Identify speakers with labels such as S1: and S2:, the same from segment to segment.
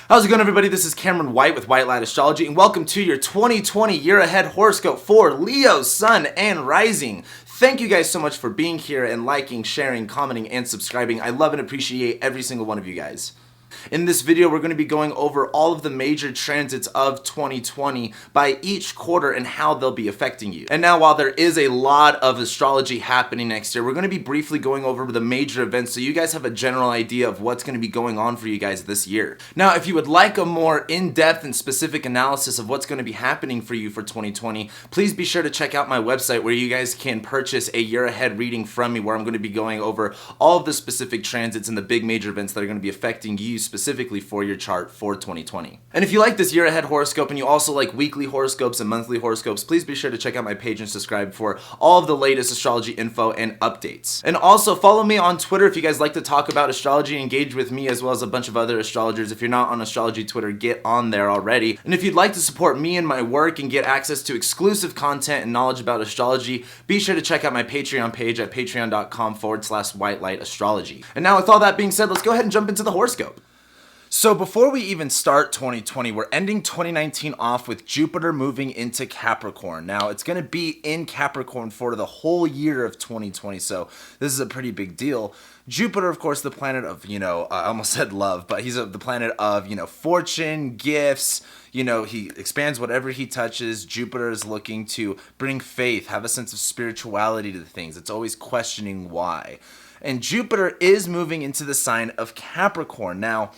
S1: How's it going, everybody? This is Cameron White with White Light Astrology, and welcome to your 2020 year ahead horoscope for Leo, Sun, and Rising. Thank you guys so much for being here and liking, sharing, commenting, and subscribing. I love and appreciate every single one of you guys. In this video, we're going to be going over all of the major transits of 2020 by each quarter and how they'll be affecting you. And now, while there is a lot of astrology happening next year, we're going to be briefly going over the major events so you guys have a general idea of what's going to be going on for you guys this year. Now, if you would like a more in-depth and specific analysis of what's going to be happening for you for 2020, please be sure to check out my website where you guys can purchase a year ahead reading from me, where I'm going to be going over all of the specific transits and the big major events that are going to be affecting you specifically for your chart for 2020. And if you like this year ahead horoscope and you also like weekly horoscopes and monthly horoscopes, please be sure to check out my page and subscribe for all of the latest astrology info and updates. And also follow me on Twitter if you guys like to talk about astrology, engage with me as well as a bunch of other astrologers. If you're not on astrology Twitter, get on there already. And if you'd like to support me and my work and get access to exclusive content and knowledge about astrology, be sure to check out my Patreon page at patreon.com/whitelightAstrology. And now, with all that being said, let's go ahead and jump into the horoscope. So before we even start 2020, we're ending 2019 off with Jupiter moving into Capricorn. Now, it's going to be in Capricorn for the whole year of 2020, so this is a pretty big deal. Jupiter, of course, the planet of, I almost said love, but he's the planet of, fortune, gifts. He expands whatever he touches. Jupiter is looking to bring faith, have a sense of spirituality to things. It's always questioning why. And Jupiter is moving into the sign of Capricorn. Now,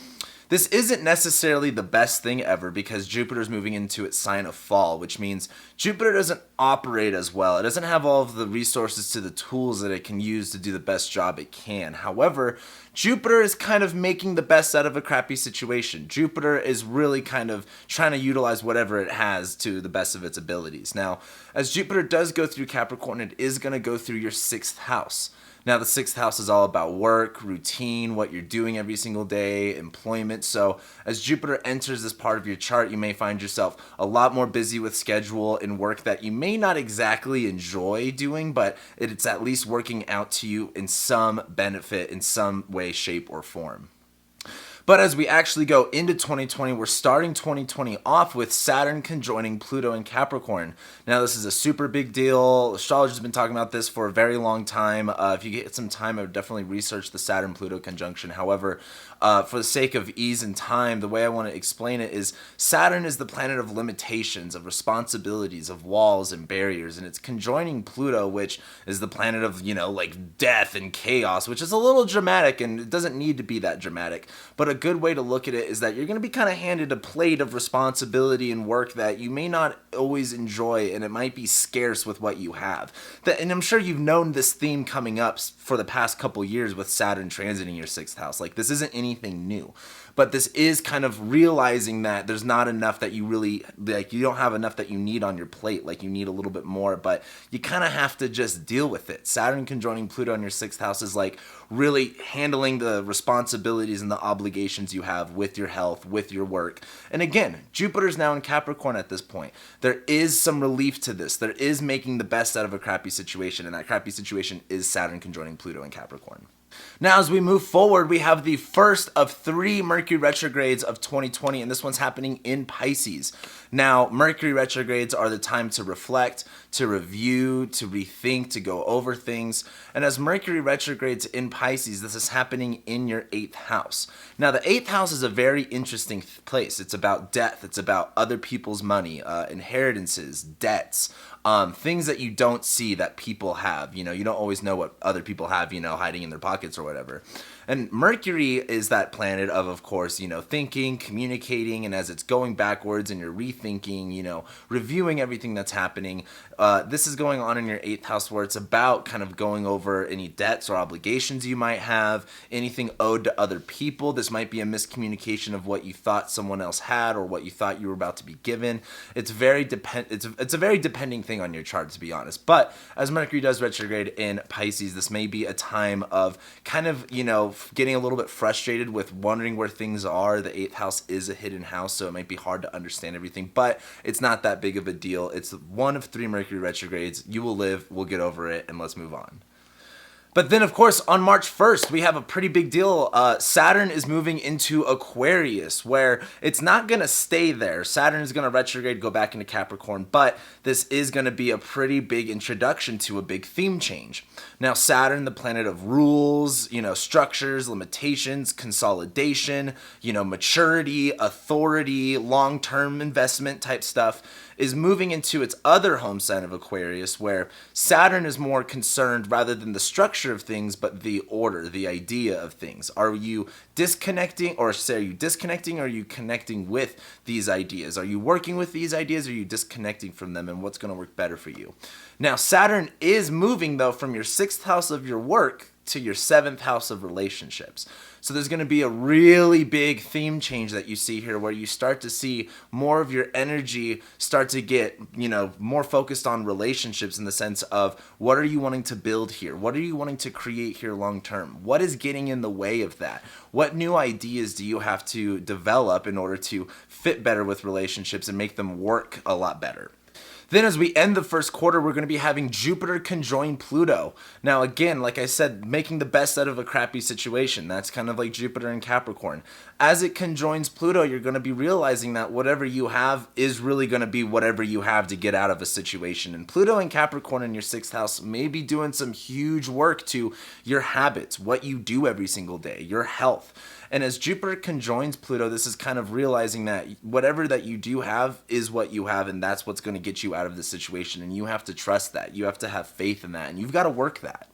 S1: this isn't necessarily the best thing ever because Jupiter's moving into its sign of fall, which means Jupiter doesn't operate as well. It doesn't have all of the resources to the tools that it can use to do the best job it can. However, Jupiter is kind of making the best out of a crappy situation. Jupiter is really kind of trying to utilize whatever it has to the best of its abilities. Now, as Jupiter does go through Capricorn, it is going to go through your 6th house. Now, the 6th house is all about work, routine, what you're doing every single day, employment. So as Jupiter enters this part of your chart, you may find yourself a lot more busy with schedule and work that you may not exactly enjoy doing, but it's at least working out to you in some benefit, in some way, shape, or form. But as we actually go into 2020, we're starting 2020 off with Saturn conjoining Pluto in Capricorn. Now, this is a super big deal. Astrologers have been talking about this for a very long time. If you get some time, I would definitely research the Saturn-Pluto conjunction. However, for the sake of ease and time, the way I want to explain it is Saturn is the planet of limitations, of responsibilities, of walls and barriers, and it's conjoining Pluto, which is the planet of, death and chaos, which is a little dramatic, and it doesn't need to be that dramatic. But a good way to look at it is that you're going to be kind of handed a plate of responsibility and work that you may not always enjoy, and it might be scarce with what you have. And I'm sure you've known this theme coming up for the past couple years with Saturn transiting your 6th house. This isn't anything new, but this is kind of realizing that there's not enough that you really, you don't have enough that you need on your plate, you need a little bit more, but you kind of have to just deal with it. Saturn conjoining Pluto in your 6th house is really handling the responsibilities and the obligations you have with your health, with your work. And again, Jupiter's now in Capricorn at this point. There is some relief to this. There is making the best out of a crappy situation, and that crappy situation is Saturn conjoining Pluto in Capricorn. Now, as we move forward, we have the first of 3 Mercury retrogrades of 2020, and this one's happening in Pisces. Now, Mercury retrogrades are the time to reflect, to review, to rethink, to go over things. And as Mercury retrogrades in Pisces, this is happening in your 8th house. Now, the 8th house is a very interesting place. It's about death. It's about other people's money, inheritances, debts, things that you don't see that people have. You don't always know what other people have, hiding in their pockets or whatever. And Mercury is that planet of course, thinking, communicating, and as it's going backwards and you're rethinking, reviewing everything that's happening, this is going on in your 8th house where it's about kind of going over any debts or obligations you might have, anything owed to other people. This might be a miscommunication of what you thought someone else had or what you thought you were about to be given. It's a very depending thing on your chart, to be honest. But as Mercury does retrograde in Pisces, this may be a time of kind of, getting a little bit frustrated with wondering where things are. The 8th house is a hidden house, so it might be hard to understand everything, but it's not that big of a deal. It's one of 3 Mercury retrogrades. You will live, we'll get over it, and let's move on. But then, of course, on March 1st, we have a pretty big deal. Saturn is moving into Aquarius, where it's not going to stay there. Saturn is going to retrograde, go back into Capricorn, but this is going to be a pretty big introduction to a big theme change. Now, Saturn, the planet of rules, structures, limitations, consolidation, maturity, authority, long-term investment type stuff, is moving into its other home sign of Aquarius, where Saturn is more concerned rather than the structure of things, but the order, the idea of things. Are you disconnecting, or are you connecting with these ideas? Are you working with these ideas, or are you disconnecting from them, and what's going to work better for you? Now, Saturn is moving, though, from your 6th house of your work to your 7th house of relationships. So there's going to be a really big theme change that you see here, where you start to see more of your energy start to get, more focused on relationships, in the sense of, what are you wanting to build here? What are you wanting to create here long term? What is getting in the way of that? What new ideas do you have to develop in order to fit better with relationships and make them work a lot better? Then as we end the first quarter, we're going to be having Jupiter conjoin Pluto. Now, again, like I said, making the best out of a crappy situation. That's kind of like Jupiter in Capricorn. As it conjoins Pluto, you're going to be realizing that whatever you have is really going to be whatever you have to get out of a situation. And Pluto in Capricorn in your 6th house may be doing some huge work to your habits, what you do every single day, your health. And as Jupiter conjoins Pluto, this is kind of realizing that whatever that you do have is what you have, and that's what's going to get you out of the situation. And you have to trust that. You have to have faith in that, and you've got to work that.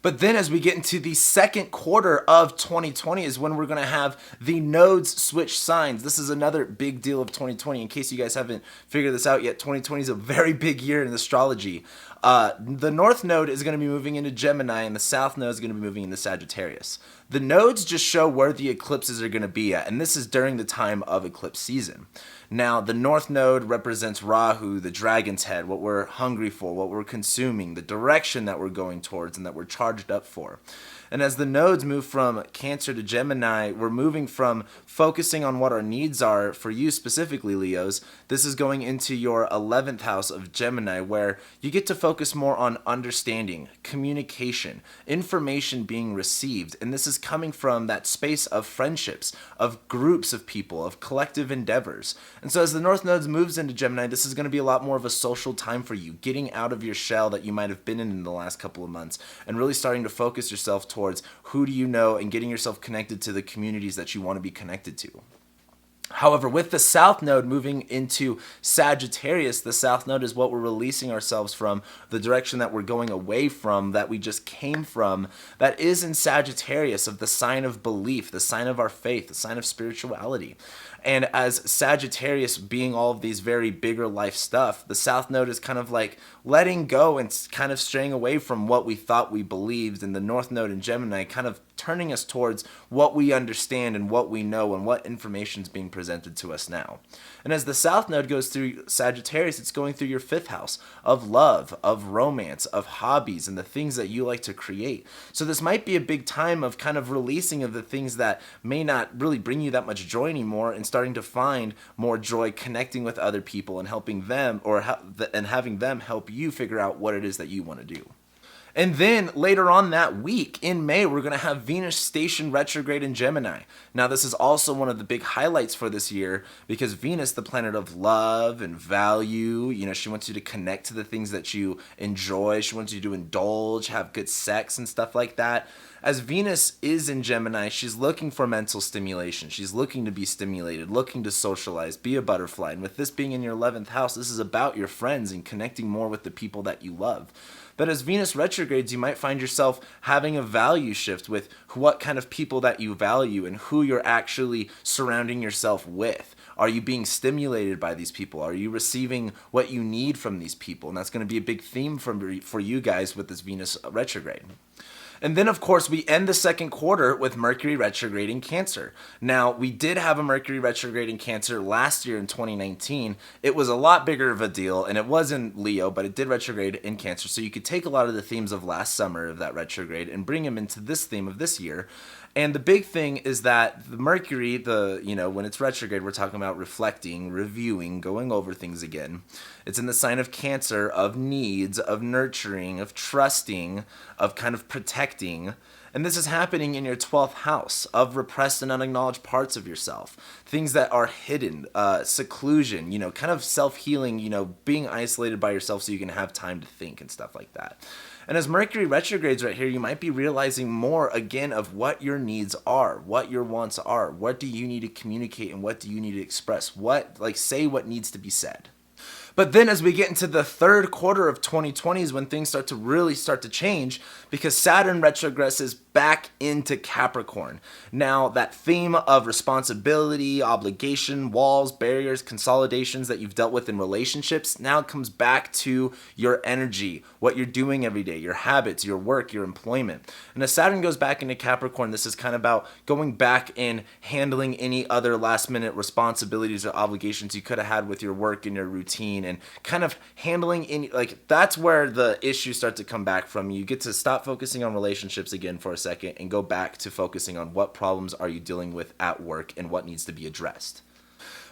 S1: But then as we get into the second quarter of 2020 is when we're going to have the nodes switch signs. This is another big deal of 2020. In case you guys haven't figured this out yet, 2020 is a very big year in astrology. The North Node is going to be moving into Gemini, and the South Node is going to be moving into Sagittarius. The nodes just show where the eclipses are going to be at, and this is during the time of eclipse season. Now, the North Node represents Rahu, the dragon's head, what we're hungry for, what we're consuming, the direction that we're going towards and that we're charged up for. And as the nodes move from Cancer to Gemini, we're moving from focusing on what our needs are for you specifically, Leos. This is going into your 11th house of Gemini, where you get to focus more on understanding, communication, information being received. And this is coming from that space of friendships, of groups of people, of collective endeavors. And so as the North Node moves into Gemini, this is going to be a lot more of a social time for you, getting out of your shell that you might have been in the last couple of months, and really starting to focus yourself towards who do you know and getting yourself connected to the communities that you want to be connected to. However, with the South Node moving into Sagittarius, the South Node is what we're releasing ourselves from, the direction that we're going away from, that we just came from, that is in Sagittarius, of the sign of belief, the sign of our faith, the sign of spirituality. And as Sagittarius being all of these very bigger life stuff, the South Node is kind of like letting go and kind of straying away from what we thought we believed, and the North Node in Gemini kind of turning us towards what we understand and what we know and what information is being presented to us now. And as the South Node goes through Sagittarius, it's going through your 5th house of love, of romance, of hobbies, and the things that you like to create. So this might be a big time of kind of releasing of the things that may not really bring you that much joy anymore, and starting to find more joy connecting with other people and helping them, and having them help you figure out what it is that you want to do. And then later on that week in May, we're going to have Venus station retrograde in Gemini. Now, this is also one of the big highlights for this year, because Venus, the planet of love and value, she wants you to connect to the things that you enjoy. She wants you to indulge, have good sex and stuff like that. As Venus is in Gemini, she's looking for mental stimulation. She's looking to be stimulated, looking to socialize, be a butterfly. And with this being in your 11th house, this is about your friends and connecting more with the people that you love. But as Venus retrogrades, you might find yourself having a value shift with what kind of people that you value and who you're actually surrounding yourself with. Are you being stimulated by these people? Are you receiving what you need from these people? And that's going to be a big theme for you guys with this Venus retrograde. And then, of course, we end the second quarter with Mercury retrograde in Cancer. Now, we did have a Mercury retrograde in Cancer last year in 2019. It was a lot bigger of a deal, and it was in Leo, but it did retrograde in Cancer. So you could take a lot of the themes of last summer of that retrograde and bring them into this theme of this year. And the big thing is that the Mercury, when it's retrograde, we're talking about reflecting, reviewing, going over things again. It's in the sign of Cancer, of needs, of nurturing, of trusting, of kind of protecting. And this is happening in your 12th house of repressed and unacknowledged parts of yourself. Things that are hidden, seclusion, kind of self-healing, being isolated by yourself so you can have time to think and stuff like that. And as Mercury retrogrades right here, you might be realizing more again of what your needs are, what your wants are, what do you need to communicate and what do you need to express, say what needs to be said. But then as we get into the third quarter of 2020 is when things start to change, because Saturn retrogresses back into Capricorn. Now, that theme of responsibility, obligation, walls, barriers, consolidations that you've dealt with in relationships now comes back to your energy, what you're doing every day, your habits, your work, your employment. And as Saturn goes back into Capricorn, this is kind of about going back and handling any other last minute responsibilities or obligations you could have had with your work and your routine, and kind of handling that's where the issues start to come back from. You get to stop focusing on relationships again for a second and go back to focusing on what problems are you dealing with at work and what needs to be addressed.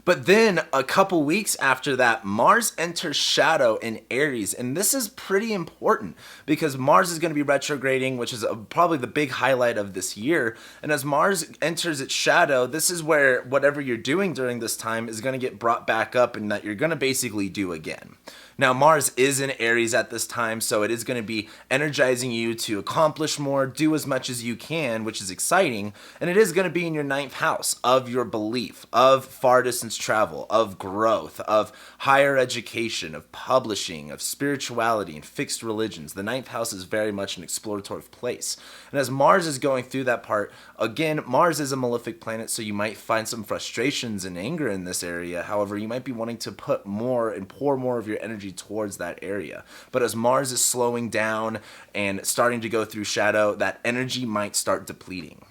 S1: But then a couple weeks after that, Mars enters shadow in Aries. And this is pretty important because Mars is going to be retrograding, which is probably the big highlight of this year. And as Mars enters its shadow, this is where whatever you're doing during this time is going to get brought back up and that you're going to basically do again. Now, Mars is in Aries at this time, so it is going to be energizing you to accomplish more, do as much as you can, which is exciting. And it is going to be in your 9th house of your belief, of far distance travel, of growth, of higher education, of publishing, of spirituality, and fixed religions. The 9th house is very much an exploratory place. And as Mars is going through that part, again, Mars is a malefic planet, so you might find some frustrations and anger in this area. However, you might be wanting to put more and pour more of your energy towards that area. But as Mars is slowing down and starting to go through shadow, that energy might start depleting.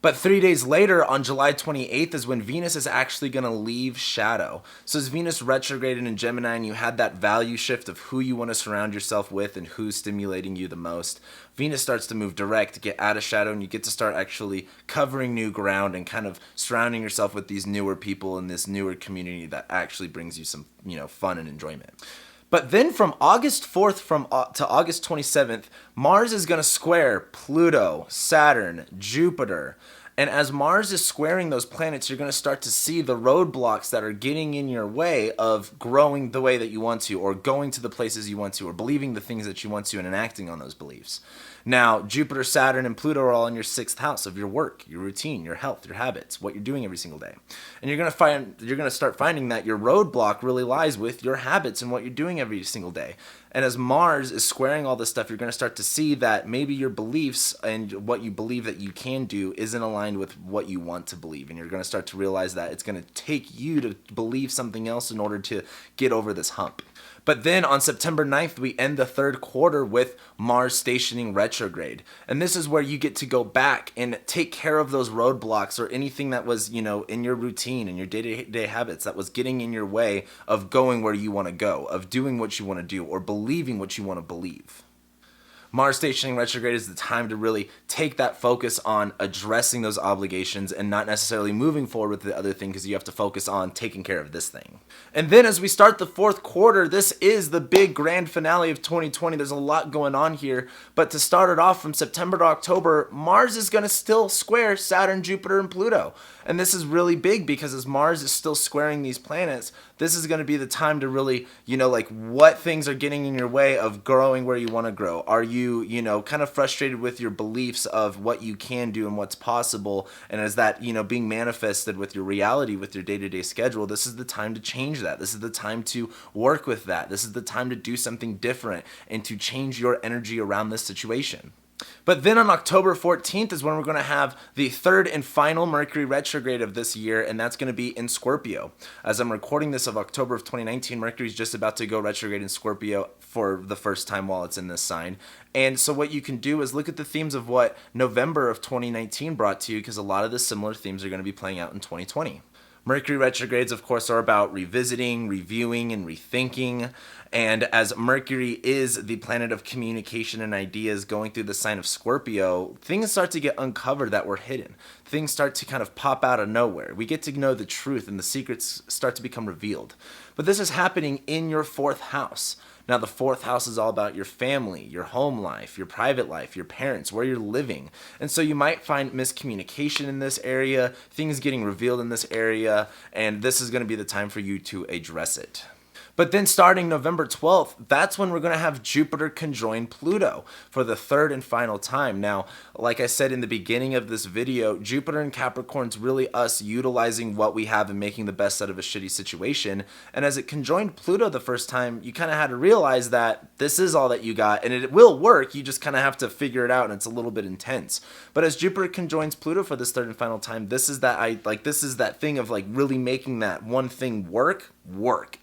S1: But 3 days later, on July 28th, is when Venus is actually going to leave shadow. So as Venus retrograded in Gemini and you had that value shift of who you want to surround yourself with and who's stimulating you the most, Venus starts to move direct, get out of shadow, and you get to start actually covering new ground and kind of surrounding yourself with these newer people in this newer community that actually brings you some, fun and enjoyment. But then from August 4th to August 27th, Mars is going to square Pluto, Saturn, Jupiter. And as Mars is squaring those planets, you're going to start to see the roadblocks that are getting in your way of growing the way that you want to, or going to the places you want to, or believing the things that you want to and enacting on those beliefs. Now, Jupiter, Saturn, and Pluto are all in your 6th house of your work, your routine, your health, your habits, what you're doing every single day. And you're going to start finding that your roadblock really lies with your habits and what you're doing every single day. And as Mars is squaring all this stuff, you're going to start to see that maybe your beliefs and what you believe that you can do isn't aligned with what you want to believe. And you're going to start to realize that it's going to take you to believe something else in order to get over this hump. But then on September 9th, we end the third quarter with Mars stationing retrograde. And this is where you get to go back and take care of those roadblocks or anything that was, in your routine and your day-to-day habits that was getting in your way of going where you want to go, of doing what you want to do, or believing what you want to believe. Mars stationing retrograde is the time to really take that focus on addressing those obligations and not necessarily moving forward with the other thing, because you have to focus on taking care of this thing. And then as we start the fourth quarter, this is the big grand finale of 2020. There's a lot going on here, but to start it off from September to October, Mars is going to still square Saturn, Jupiter, and Pluto. And this is really big because as Mars is still squaring these planets, this is going to be the time to really, what things are getting in your way of growing where you want to grow. Are you, kind of frustrated with your beliefs of what you can do and what's possible? And is that, being manifested with your reality, with your day-to-day schedule? This is the time to change that. This is the time to work with that. This is the time to do something different and to change your energy around this situation. But then on October 14th is when we're going to have the third and final Mercury retrograde of this year, and that's going to be in Scorpio. As I'm recording this of October of 2019, Mercury is just about to go retrograde in Scorpio for the first time while it's in this sign. And so what you can do is look at the themes of what November of 2019 brought to you, because a lot of the similar themes are going to be playing out in 2020. Mercury retrogrades, of course, are about revisiting, reviewing, and rethinking. And as Mercury is the planet of communication and ideas going through the sign of Scorpio, things start to get uncovered that were hidden. Things start to kind of pop out of nowhere. We get to know the truth and the secrets start to become revealed. But this is happening in your 4th house. Now, the 4th house is all about your family, your home life, your private life, your parents, where you're living. And so you might find miscommunication in this area, things getting revealed in this area, and this is going to be the time for you to address it. But then starting November 12th, that's when we're going to have Jupiter conjoin Pluto for the 3rd and final time. Now, like I said in the beginning of this video, Jupiter in Capricorn is really us utilizing what we have and making the best out of a shitty situation. And as it conjoined Pluto the first time, you kind of had to realize that this is all that you got, and it will work. You just kind of have to figure it out, and it's a little bit intense. But as Jupiter conjoins Pluto for this 3rd and final time, this is that thing of like really making that one thing work,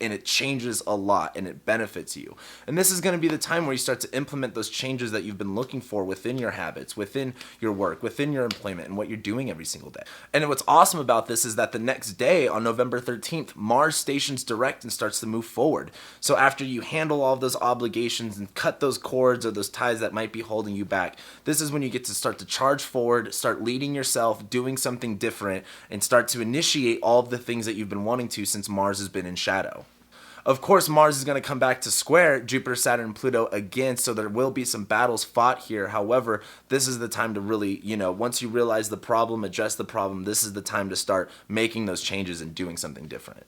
S1: and it changes a lot and it benefits you. And this is going to be the time where you start to implement those changes that you've been looking for within your habits, within your work, within your employment, and what you're doing every single day. And what's awesome about this is that the next day on November 13th, Mars stations direct and starts to move forward. So after you handle all of those obligations and cut those cords or those ties that might be holding you back, this is when you get to start to charge forward, start leading yourself, doing something different, and start to initiate all of the things that you've been wanting to since Mars has been in shadow. Of course, Mars is going to come back to square Jupiter, Saturn, and Pluto again, so there will be some battles fought here. However, this is the time to really, once you realize the problem, address the problem, this is the time to start making those changes and doing something different.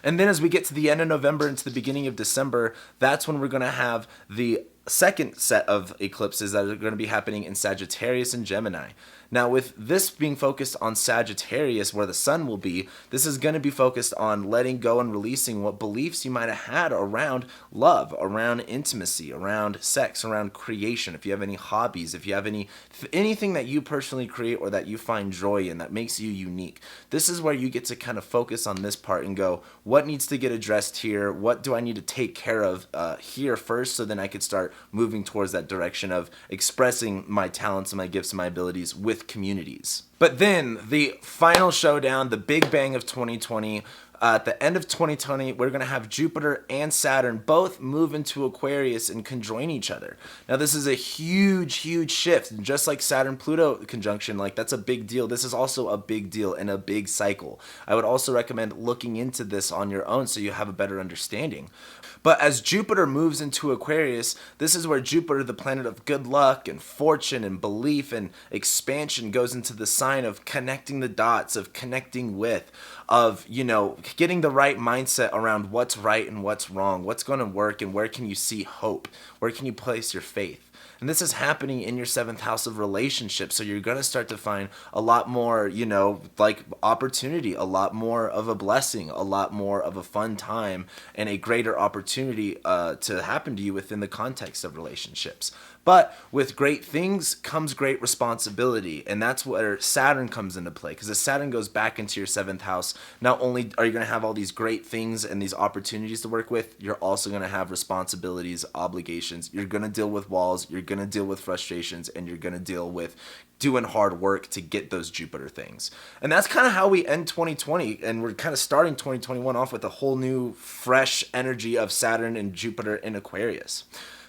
S1: And then as we get to the end of November into the beginning of December, that's when we're going to have the second set of eclipses that are going to be happening in Sagittarius and Gemini. Now, with this being focused on Sagittarius, where the sun will be, this is going to be focused on letting go and releasing what beliefs you might have had around love, around intimacy, around sex, around creation. If you have any hobbies, if you have anything that you personally create or that you find joy in that makes you unique, this is where you get to kind of focus on this part and go, what needs to get addressed here? What do I need to take care of here first, so then I could start moving towards that direction of expressing my talents and my gifts and my abilities with communities. But then the final showdown, the big bang of 2020, at the end of 2020, we're going to have Jupiter and Saturn both move into Aquarius and conjoin each other. Now, this is a huge, huge shift. Just like Saturn-Pluto conjunction, that's a big deal. This is also a big deal and a big cycle. I would also recommend looking into this on your own so you have a better understanding. But as Jupiter moves into Aquarius, this is where Jupiter, the planet of good luck and fortune and belief and expansion, goes into the sign of connecting the dots, of connecting with, of, getting the right mindset around what's right and what's wrong, what's going to work, and where can you see hope, where can you place your faith. And this is happening in your 7th house of relationships. So you're going to start to find a lot more, opportunity, a lot more of a blessing, a lot more of a fun time, and a greater opportunity to happen to you within the context of relationships. But with great things comes great responsibility, and that's where Saturn comes into play, because as Saturn goes back into your 7th house, not only are you going to have all these great things and these opportunities to work with, you're also going to have responsibilities, obligations. You're going to deal with walls, you're going to deal with frustrations, and you're going to deal with doing hard work to get those Jupiter things. And that's kind of how we end 2020, and we're kind of starting 2021 off with a whole new, fresh energy of Saturn and Jupiter in Aquarius.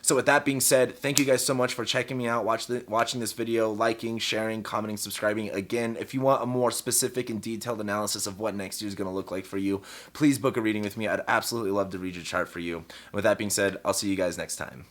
S1: So with that being said, thank you guys so much for checking me out, watching this video, liking, sharing, commenting, subscribing. Again, if you want a more specific and detailed analysis of what next year is going to look like for you, please book a reading with me. I'd absolutely love to read your chart for you. And with that being said, I'll see you guys next time.